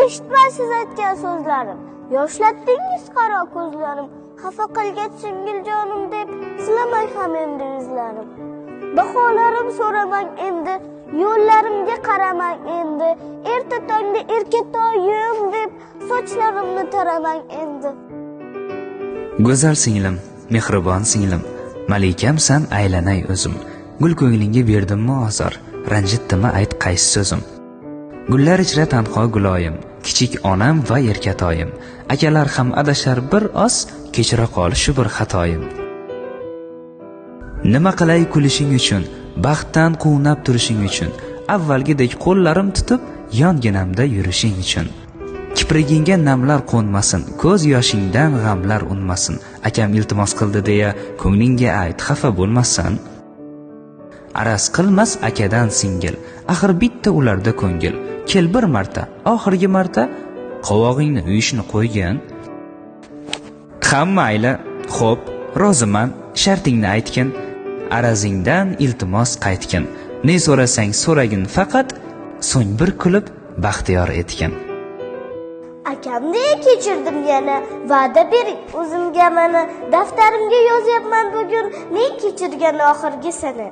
eshitmaysiz aytgan so'zlarim. Yoshlatdingiz qaro ko'zlarim. Xafa qilgach singiljonim deb silamay ham endi yuzlarim. Baholarim so'ramang endi, yo'llarimga qaramang endi. Erta tongda erkatoyim deb sochlarimni taramang endi. Go'zal singlim, mehribon singlim, malikamsan aylanay o'zim. Gul ko'nglingga berdimmi ozor, ranjitdimi ayt qaysi so'zim. Gullar ichra tanho guloyim, kichik onam va erkatoyim. Akalar ham adashar bir oz, kechira qol shu bir xatoyim. Nima qilay kulishing uchun, baxtdan quvnab turishing uchun, avvalgidek qo'llarim tutib yonginamda yurishing uchun. Kiprigingga namlar qo'nmasin, ko'z yoshingdan g'amlar unmasin. Akam iltimos qildi deya ko'nglingga ayt, xafa bo'lmasan. Araz qilmas akadan singil, axir bitta ularda ko'ngil. Kel bir marta, oxirgi marta qovog'ingni uyishni qo'ygan. Hamma mayli, xo'p, roziman, shartingni aytgin. Arazingdan iltimos qaytgin. Ne so'rasang so'ragin faqat, so'ng bir kulib baxtiyor etgin. Akamni kechirdim yana, va'da bering o'zimga mana. Daftarimga yozyapman bugun men kechirgan oxirgisini.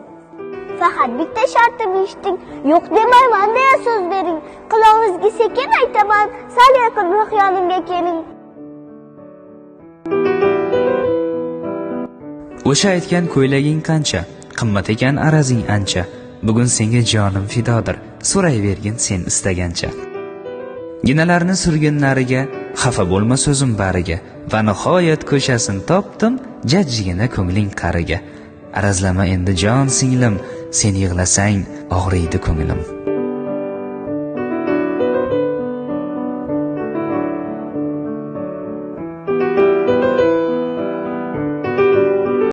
Faqat bitta shartim eshiting, yo'q demayman deya so'z bering. Qulog'ingizga sekin aytaman, sal yaqinroq yonimga keling. O'sha aytgan ko'ylaging qancha, qimmat ekan arazing ancha. Bugun senga jonim fidodir, so'rayvergin sen istagancha. Ginalarni surgin nariga, xafa bo'lma so'zim bariga. Va nihoyat ko'chasin topdim, jajjigina ko'ngling qariga. Arazlama endi jon singlim, sen yig'lasang og'riydi ko'nglim.